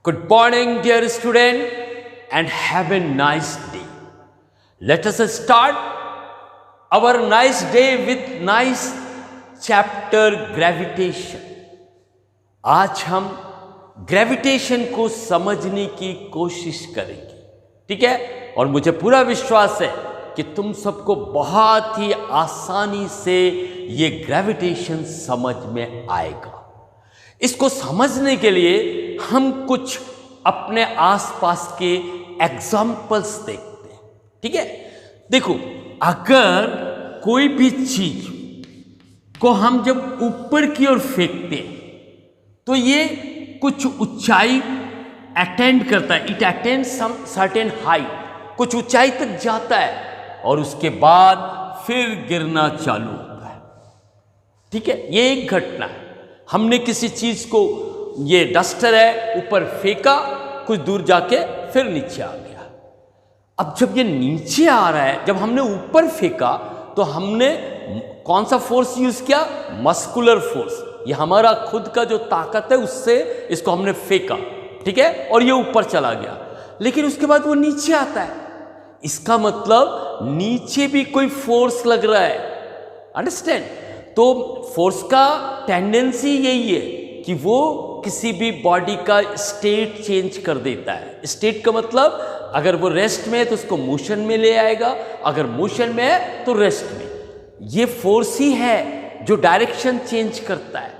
Good morning, dear student, and have a nice day. Let us start our nice day with nice chapter gravitation. आज हम gravitation को समझने की कोशिश करेंगे, ठीक है? और मुझे पूरा विश्वास है कि तुम सबको बहुत ही आसानी से ये ग्रेविटेशन समझ में आएगा। इसको समझने के लिए हम कुछ अपने आसपास के एग्जाम्पल्स देखते हैं, ठीक है? देखो, अगर कोई भी चीज को हम जब ऊपर की ओर फेंकते हैं तो ये कुछ ऊंचाई अटेंड करता है, it attend some certain height, कुछ ऊंचाई तक जाता है और उसके बाद फिर गिरना चालू होता है, ठीक है? ये एक घटना है। हमने किसी चीज को, ये डस्टर है, ऊपर फेंका, कुछ दूर जाके फिर नीचे आ गया। अब जब ये नीचे आ रहा है, जब हमने ऊपर फेंका तो हमने कौन सा फोर्स यूज किया? Muscular force. ये हमारा खुद का जो ताकत है उससे इसको हमने फेंका, ठीक है? और ये ऊपर चला गया, लेकिन उसके बाद वो नीचे आता है। इसका मतलब नीचे भी कोई फोर्स लग रहा है, अंडरस्टैंड? तो फोर्स का टेंडेंसी यही है कि वो किसी भी बॉडी का स्टेट चेंज कर देता है। स्टेट का मतलब अगर वो रेस्ट में है तो उसको मोशन में ले आएगा, अगर मोशन में है तो रेस्ट में। ये फोर्स ही है जो डायरेक्शन चेंज करता है,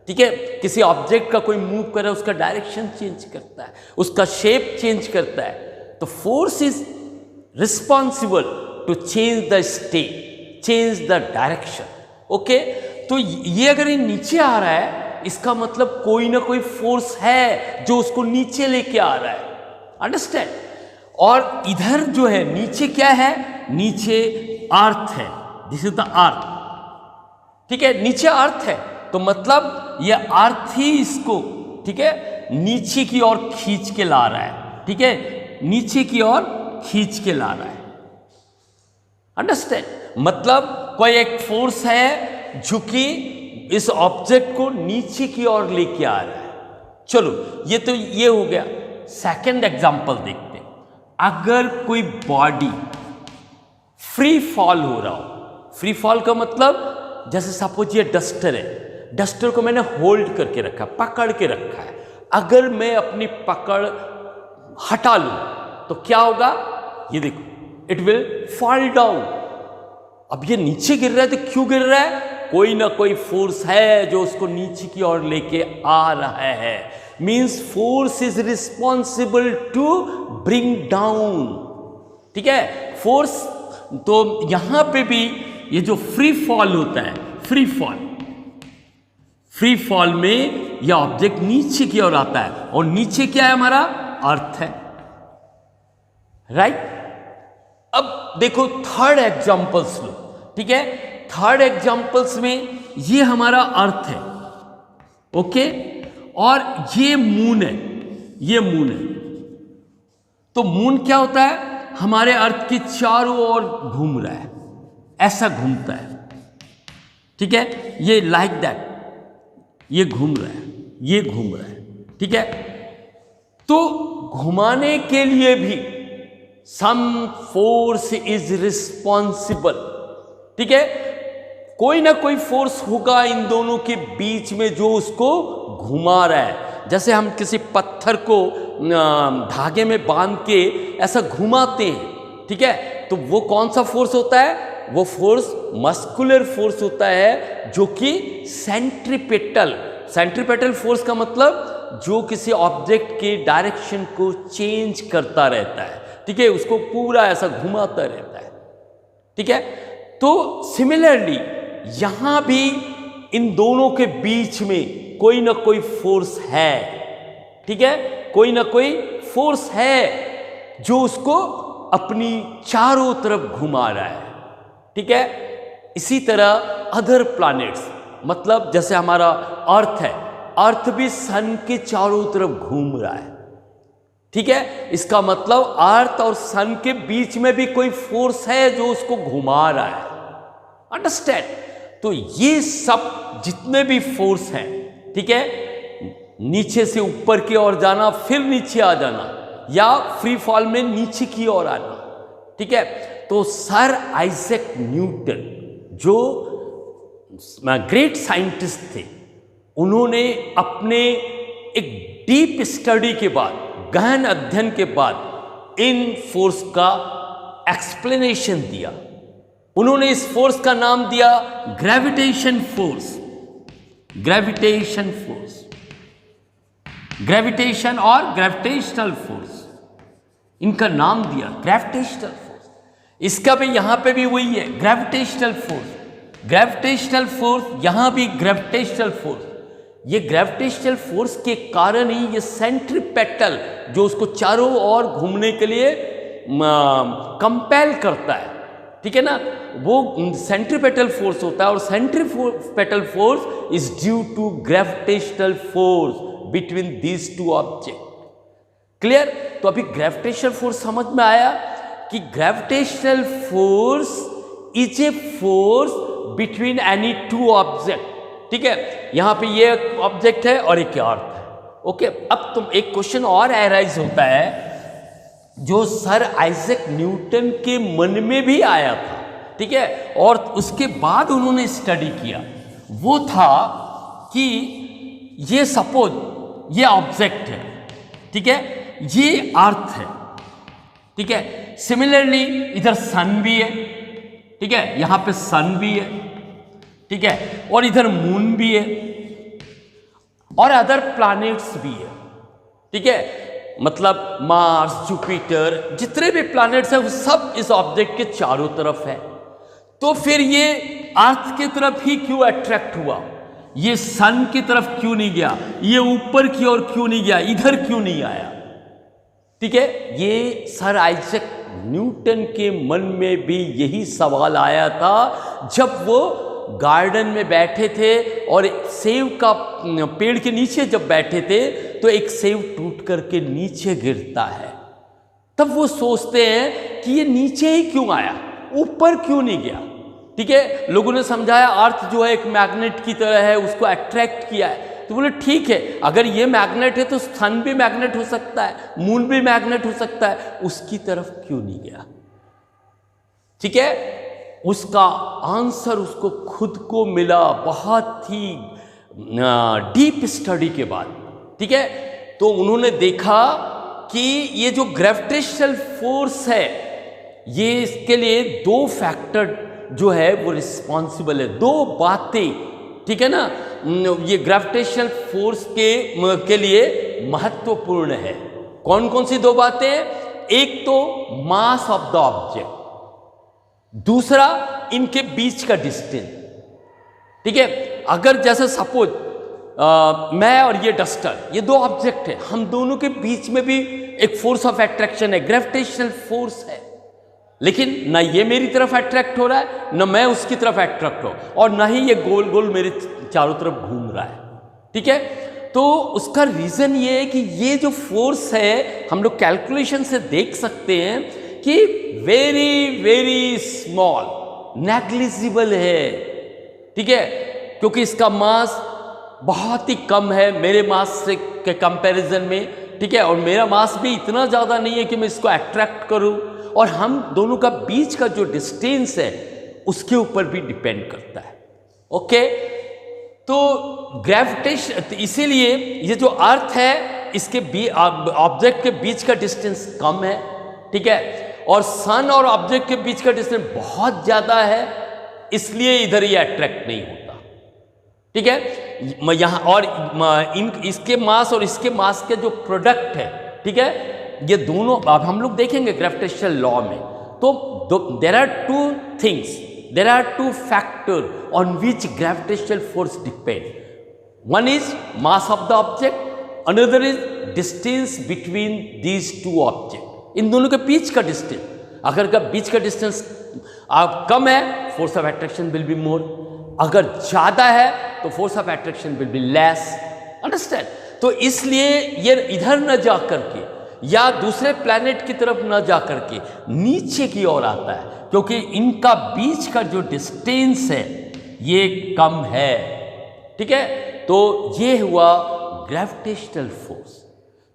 ठीक है? किसी ऑब्जेक्ट का कोई मूव कर रहा है, उसका डायरेक्शन चेंज करता है, उसका शेप चेंज करता है। तो force is responsible to change the state, change the direction, okay? तो ये अगर ये नीचे आ रहा है, इसका मतलब कोई ना कोई फोर्स है जो उसको नीचे लेके आ रहा है, अंडरस्टैंड? और इधर जो है नीचे क्या है? नीचे अर्थ है, दिस इज द अर्थ, ठीक है? नीचे अर्थ है तो मतलब ये अर्थ ही इसको, ठीक है, नीचे की ओर खींच के ला रहा है, ठीक है? नीचे की ओर खींच के ला रहा है, अंडरस्टैंड? मतलब कोई एक फोर्स है जो कि इस ऑब्जेक्ट को नीचे की ओर लेके आ रहा है। चलो, ये हो गया। सेकंड एग्जांपल देखते हैं। अगर कोई बॉडी फ्री फॉल हो रहा हो, फ्री फॉल का मतलब जैसे सपोज ये डस्टर है, डस्टर को मैंने होल्ड करके रखा, पकड़ के रखा है। अगर मैं अपनी पकड़ हटा लूं तो क्या होगा? ये देखो, इट विल फॉल डाउन। अब ये नीचे गिर रहा है तो क्यों गिर रहा है? कोई ना कोई फोर्स है जो उसको नीचे की ओर लेके आ रहा है। Means force is responsible to bring down, ठीक है? फोर्स। तो यहां पे भी ये जो फ्री फॉल होता है, फ्री फॉल में यह ऑब्जेक्ट नीचे की ओर आता है और नीचे क्या है? हमारा अर्थ है, राइट? अब देखो थर्ड एग्जांपल्स लो, ठीक है? थर्ड एग्जांपल्स में ये हमारा अर्थ है, ओके? और ये मून है, ये मून है। तो मून क्या होता है? हमारे अर्थ के चारों ओर घूम रहा है, ऐसा घूमता है, ठीक है? ये लाइक दैट, ये घूम रहा है, ये घूम रहा है, ठीक है? तो घुमाने के लिए भी सम फोर्स इज रिस्पॉन्सिबल, ठीक है? कोई ना कोई फोर्स होगा इन दोनों के बीच में जो उसको घुमा रहा है। जैसे हम किसी पत्थर को धागे में बांध के ऐसा घुमाते हैं, ठीक है? तो वो कौन सा फोर्स होता है? वो फोर्स मस्कुलर फोर्स होता है जो कि सेंट्रीपेटल फोर्स का मतलब जो किसी ऑब्जेक्ट के डायरेक्शन को चेंज करता रहता है, ठीक है? उसको पूरा ऐसा घुमाता रहता है, ठीक है? तो सिमिलरली यहां भी इन दोनों के बीच में कोई ना कोई फोर्स है, ठीक है? कोई ना कोई फोर्स है जो उसको अपनी चारों तरफ घुमा रहा है, ठीक है? इसी तरह अदर प्लैनेट्स, मतलब जैसे हमारा अर्थ है, अर्थ भी सन के चारों तरफ घूम रहा है, ठीक है? इसका मतलब अर्थ और सन के बीच में भी कोई फोर्स है जो उसको घुमा रहा है, अंडरस्टैंड? तो ये सब जितने भी फोर्स हैं, ठीक है, नीचे से ऊपर की ओर जाना, फिर नीचे आ जाना, या फ्री फॉल में नीचे की ओर आना। ठीक है, तो सर आइजैक न्यूटन जो ग्रेट साइंटिस्ट थे, उन्होंने अपने एक डीप स्टडी के बाद, गहन अध्ययन के बाद इन फोर्स का एक्सप्लेनेशन दिया। उन्होंने इस फोर्स का नाम दिया gravitation force. Gravitation force, gravitation और ग्रेविटेशनल फोर्स, इनका नाम दिया ग्रेविटेशनल फोर्स। इसका भी यहां पे भी वही है, ग्रेविटेशनल फोर्स। ग्रेविटेशनल फोर्स, यहां भी ग्रेविटेशनल फोर्स। ये ग्रेविटेशनल फोर्स के कारण ही ये सेंट्रीपेटल जो उसको चारों ओर घूमने के लिए कंपेल करता है, ठीक है ना, वो सेंट्रीपेटल फोर्स होता है। और centripetal force is due to gravitational force between these two object. Clear? तो अभी ग्रेविटेशनल फोर्स समझ में आया कि gravitational force is a force between any two object. ठीक है, यहां पे ये ऑब्जेक्ट है और एक अर्थ है। ओके, अब तुम एक क्वेश्चन और एराइज होता है जो सर आइजैक न्यूटन के मन में भी आया था। ठीक है, और उसके बाद उन्होंने स्टडी किया, वो था कि ये सपोज ये ऑब्जेक्ट है, ठीक है, ये अर्थ है। ठीक है, सिमिलरली इधर सन भी है, ठीक है, यहां पे सन भी है, ठीक है, और इधर मून भी है और अदर प्लैनेट्स भी है। ठीक है, मतलब मार्स, जुपिटर, जितने भी प्लैनेट्स हैं वो सब इस ऑब्जेक्ट के चारों तरफ है। तो फिर ये अर्थ की तरफ ही क्यों अट्रैक्ट हुआ? ये सन की तरफ क्यों नहीं गया? ये ऊपर की ओर क्यों नहीं गया? इधर क्यों नहीं आया? ठीक है, ये सर आइजैक न्यूटन के मन में भी यही सवाल आया था जब वो गार्डन में बैठे थे और सेब का पेड़ के नीचे जब बैठे थे तो एक सेब टूट करके नीचे गिरता है। तब वो सोचते हैं कि ये नीचे ही क्यों आया, ऊपर क्यों नहीं गया। ठीक है, लोगों ने समझाया अर्थ जो है एक मैग्नेट की तरह है, उसको अट्रैक्ट किया है। तो बोले ठीक है, अगर ये मैग्नेट है तो सन भी मैग्नेट हो सकता है, मून भी मैग्नेट हो सकता है, उसकी तरफ क्यों नहीं गया। ठीक है, उसका आंसर उसको खुद को मिला बहुत ही डीप स्टडी के बाद। ठीक है, तो उन्होंने देखा कि ये जो ग्रेविटेशनल फोर्स है, ये इसके लिए दो फैक्टर जो है वो रिस्पॉन्सिबल है, दो बातें। ठीक है ना, ये ग्रेविटेशनल फोर्स के लिए महत्वपूर्ण है। कौन कौन सी दो बातें? एक तो मास ऑफ द ऑब्जेक्ट, दूसरा इनके बीच का डिस्टेंस। ठीक है, अगर जैसे सपोज मैं और ये डस्टर, ये दो ऑब्जेक्ट है, हम दोनों के बीच में भी एक फोर्स ऑफ अट्रैक्शन है, ग्रेविटेशनल फोर्स है, लेकिन ना ये मेरी तरफ अट्रैक्ट हो रहा है, ना मैं उसकी तरफ अट्रैक्ट हो, और ना ही ये गोल गोल मेरे चारों तरफ घूम रहा है। ठीक है, तो उसका रीजन ये है कि ये जो फोर्स है हम लोग कैलकुलेशन से देख सकते हैं कि वेरी वेरी स्मॉल, नेग्लिजिबल है। ठीक है, क्योंकि इसका मास बहुत ही कम है मेरे मास से के कंपैरिजन में। ठीक है, और मेरा मास भी इतना ज़्यादा नहीं है कि मैं इसको अट्रैक्ट करूं, और हम दोनों का बीच का जो डिस्टेंस है उसके ऊपर भी डिपेंड करता है। ओके, तो ग्रेविटेशन, इसीलिए ये जो अर्थ है इसके ऑब्जेक्ट के बीच का डिस्टेंस कम है। ठीक है, और सन और ऑब्जेक्ट के बीच का डिस्टेंस बहुत ज़्यादा है, इसलिए इधर ये अट्रैक्ट नहीं होता। ठीक है, यहाँ और इसके मास और इसके मास के जो प्रोडक्ट है, ठीक है, ये दोनों अब हम लोग देखेंगे ग्रेविटेशनल लॉ में। तो there are two things, there are two factor on which gravitational force depend. One is mass of the object, another is distance between these two object. इन दोनों के बीच का डिस्टेंस, अगर का बीच का डिस्टेंस कम है, force of attraction will be more, अगर ज्यादा है तो force of attraction will be less. Understand? तो इसलिए ये इधर न जा करके या दूसरे प्लैनेट की तरफ न जा करके नीचे की ओर आता है, क्योंकि इनका बीच का जो डिस्टेंस है ये कम है। ठीक है, तो ये हुआ ग्रेविटेशनल फोर्स।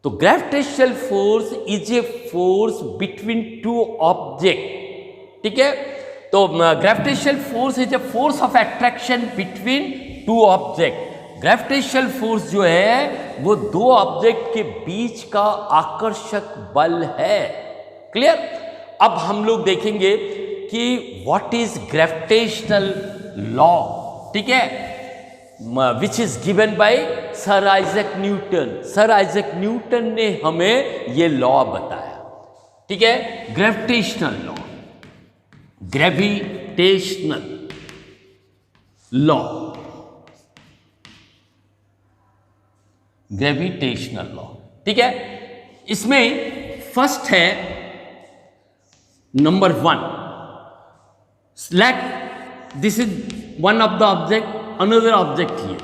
तो gravitational force is a force between two object, ठीक है। तो gravitational force is a force of attraction between two object. Gravitational force जो है वो दो ऑब्जेक्ट के बीच का आकर्षक बल है। क्लियर? अब हम लोग देखेंगे कि व्हाट इज ग्रेविटेशनल लॉ, ठीक है, which is given by sir Isaac Newton. Sir Isaac Newton ने हमें ये लॉ बताया, ठीक है, gravitational law, gravitational law, gravitational law, ठीक है। इसमें फर्स्ट है number 1, let this is one of the object, another object here,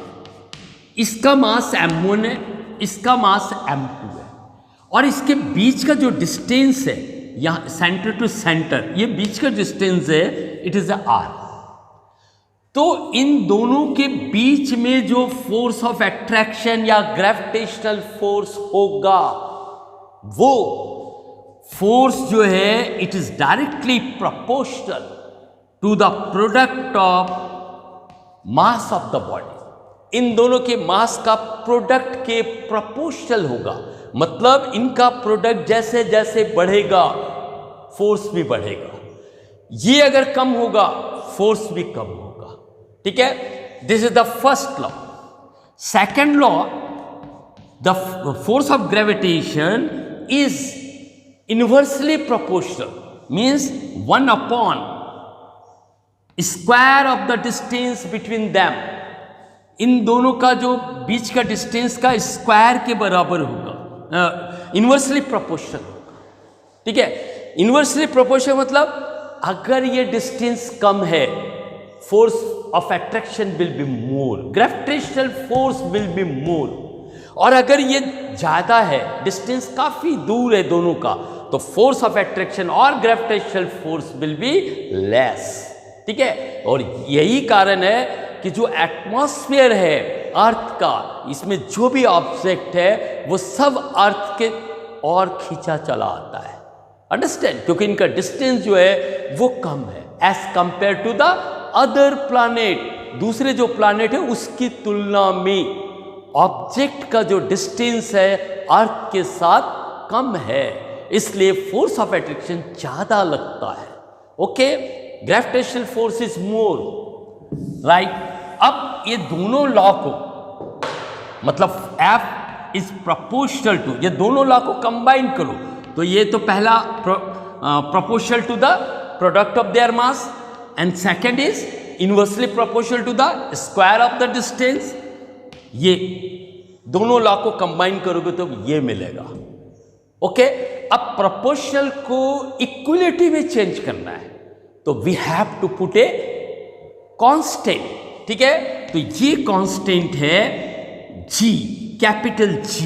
इसका मास m1 है, इसका मास m2 है, और इसके बीच का जो डिस्टेंस है यहाँ सेंटर टू सेंटर, ये बीच का डिस्टेंस है, इट इज r। तो इन दोनों के बीच में जो फोर्स ऑफ अट्रैक्शन या ग्रेविटेशनल फोर्स होगा, वो फोर्स जो है it is directly proportional to the product of mass of the body. इन दोनों के मास का प्रोडक्ट के प्रोपोर्शनल होगा, मतलब इनका प्रोडक्ट जैसे जैसे बढ़ेगा फोर्स भी बढ़ेगा, ये अगर कम होगा फोर्स भी कम होगा, ठीक है। This is the first law. Second law, the force of gravitation is inversely proportional, means 1 upon square of the distance between them. इन दोनों का जो बीच का डिस्टेंस का स्क्वायर के बराबर होगा, इनवर्सली प्रोपोर्शनल होगा, ठीक है। इनवर्सली प्रोपोर्शनल मतलब अगर ये डिस्टेंस कम है, force of attraction will be more, gravitational force will be more, और अगर ये ज्यादा है, डिस्टेंस काफी दूर है दोनों का, तो फोर्स ऑफ अट्रैक्शन और gravitational force will be less, ठीक है। और यही कारण है कि जो एटमॉस्फेयर है अर्थ का, इसमें जो भी ऑब्जेक्ट है वो सब अर्थ के और खींचा चला आता है, अंडरस्टैंड, क्योंकि इनका डिस्टेंस जो है वो कम है as compare to the other planet. दूसरे जो प्लैनेट है उसकी तुलना में ऑब्जेक्ट का जो डिस्टेंस है अर्थ के साथ कम है, इसलिए फोर्स ऑफ अट्रैक्शन ज्यादा लगता है, okay. Gravitational force is more, right. अब ये दोनों लॉ को, मतलब F इज प्रोपोर्शनल टू, ये दोनों लॉ को कंबाइन करो तो ये तो पहला proportional to the product of their mass, and second is inversely proportional to the square of the distance. ये दोनों लॉ को कंबाइन करोगे तो ये मिलेगा, ओके। अब प्रोपोर्शनल को इक्वलिटी में चेंज करना है तो we have to put a constant, ठीक है। तो ये कांस्टेंट है G, capital G,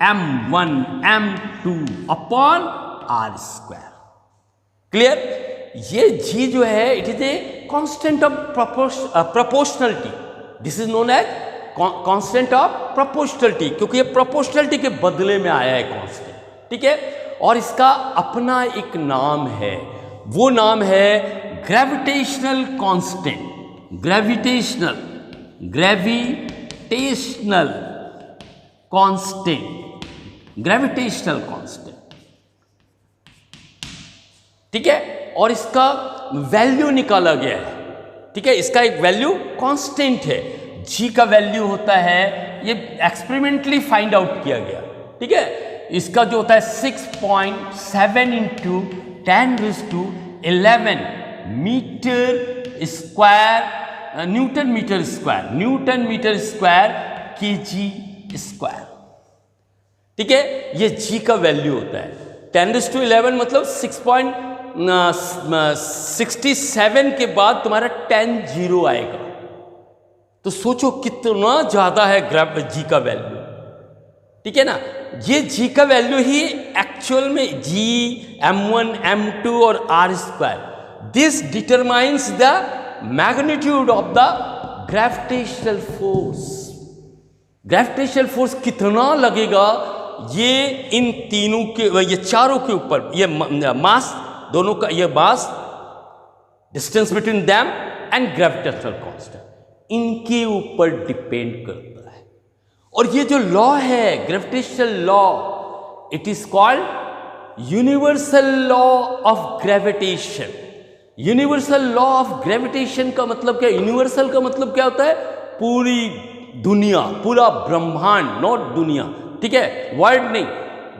m1 m2 upon r square. Clear? ये G जो है it is a constant of proportionality, this is known as constant of proportionality, क्योंकि ये प्रोपोर्शनलिटी के बदले में आया है कांस्टेंट, ठीक है। और इसका अपना एक नाम है, वो नाम है gravitational constant, gravitational constant, gravitational constant, ठीक है। और इसका वैल्यू निकाला गया है, ठीक है। इसका एक वैल्यू कांस्टेंट है, G का वैल्यू होता है, ये एक्सपेरिमेंटली फाइंड आउट किया गया, ठीक है। इसका जो होता है 6.7 into 10⁻11 metre square, newton metre square, newton metre square kg square, ठीक है। ये G का वैल्यू होता है 10⁻11 मतलब 6.67 के बाद तुम्हारा 10 जीरो आएगा, तो सोचो कितना ज्यादा है G का वैल्यू, ठीक है ना। ये G का वैल्यू ही एक्चुअल में G, m1, m2 और r square, this determines the magnitude of the gravitational force, gravitational force कितना लगेगा ये इन तीनों के, ये चारों के ऊपर, ये मास दोनों का, ये mass, distance between them and gravitational constant, इनके ऊपर डिपेंड करता है। और ये जो लॉ है gravitational law, it is called universal law of gravitation. Universal law of gravitation का मतलब क्या? यूनिवर्सल का मतलब क्या होता है? पूरी दुनिया, पूरा ब्रह्मांड, नॉट दुनिया, ठीक है, वर्ल्ड नहीं,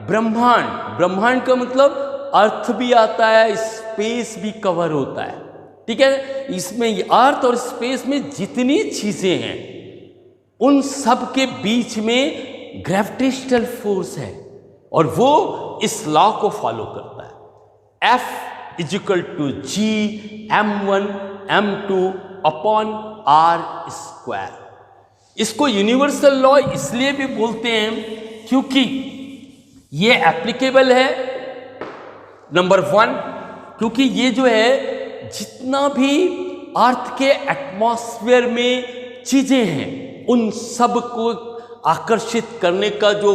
ब्रह्मांड। ब्रह्मांड का मतलब अर्थ भी आता है, स्पेस भी कवर होता है, ठीक है। इसमें अर्थ और स्पेस में जितनी चीजें हैं उन सब के बीच में ग्रेविटेशनल फोर्स है और वो इस लॉ को फॉलो करता है। F equal to G m1 m2 upon r square. इसको यूनिवर्सल लॉ इसलिए भी बोलते हैं क्योंकि ये एप्लीकेबल है, नंबर 1, क्योंकि ये जो है जितना भी अर्थ के एटमॉस्फेयर में चीजें हैं उन सब को आकर्षित करने का जो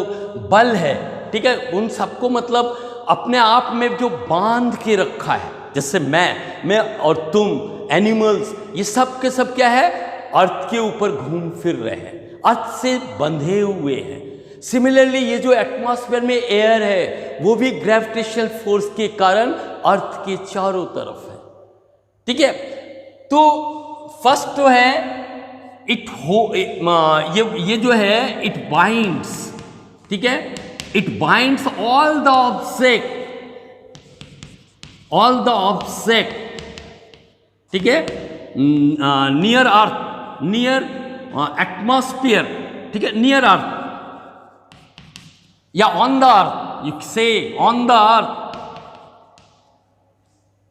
बल है, ठीक है, उन सबको मतलब अपने आप में जो बांध के रखा है, जैसे मैं और तुम, एनिमल्स, ये सब के सब क्या है? अर्थ के ऊपर घूम फिर रहे हैं, अर्थ से बंधे हुए हैं। सिमिलरली ये जो एटमॉस्फेयर में एयर है वो भी ग्रेविटेशनल फोर्स के कारण अर्थ के चारों तरफ है, ठीक है। तो फर्स्ट तो है ये जो है इट बाइंड्स, ठीक है, it binds all the object, ठीक है, नियर अर्थ, नियर एटमॉस्फेयर, ठीक है, नियर अर्थ या ऑन द अर्थ, यू से ऑन द अर्थ,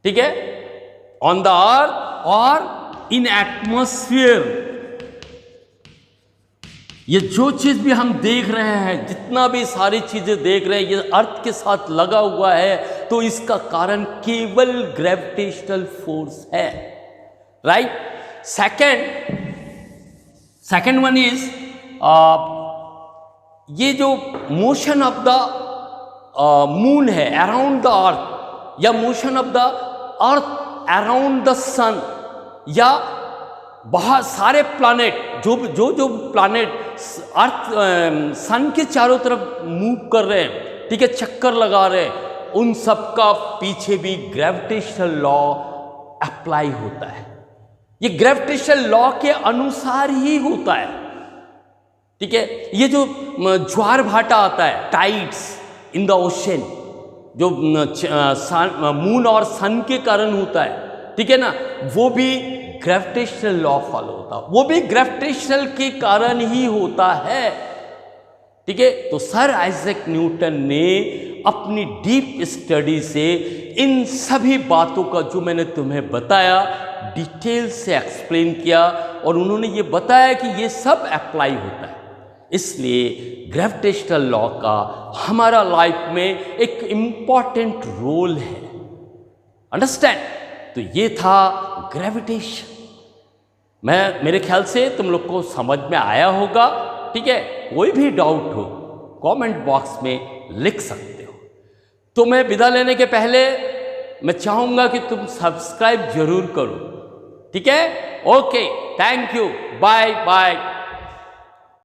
ठीक है, ऑन द अर्थ और इन एटमॉस्फेयर। ये जो चीज भी हम देख रहे हैं, जितना भी सारी चीजें देख रहे हैं, ये अर्थ के साथ लगा हुआ है, तो इसका कारण केवल ग्रेविटेशनल फोर्स है, राइट। सेकेंड वन इज ये जो मोशन ऑफ द मून है अराउंड द अर्थ, या motion of the earth around the sun, या बहुत सारे प्लैनेट, जो प्लैनेट अर्थ सन के चारों तरफ मूव कर रहे हैं, ठीक है, चक्कर लगा रहे हैं, उन सब का पीछे भी ग्रेविटेशनल लॉ अप्लाई होता है। ये ग्रेविटेशनल लॉ के अनुसार ही होता है, ठीक है। ये जो ज्वार भाटा आता है, टाइड्स इन द ओशन, जो मून और सन के कारण होता है, ठीक है ना, वो भी ग्रेविटेशनल लॉ फॉलो होता है, वो भी ग्रेविटेशनल के कारण ही होता है, ठीक है। तो सर आइजैक न्यूटन ने अपनी डीप स्टडी से इन सभी बातों का जो मैंने तुम्हें बताया डिटेल से एक्सप्लेन किया, और उन्होंने ये बताया कि ये सब अप्लाई होता है। इसलिए ग्रेविटेशनल लॉ का हमारा लाइफ में एक इम्पॉर्टेंट रोल है, अंडरस्टैंड। तो ये था ग्रेविटेशन। मेरे ख्याल से तुम लोग को समझ में आया होगा, ठीक है। कोई भी डाउट हो कमेंट बॉक्स में लिख सकते हो। तो मैं विदा लेने के पहले मैं चाहूंगा कि तुम सब्सक्राइब जरूर करो, ठीक है। Okay, thank you, bye bye.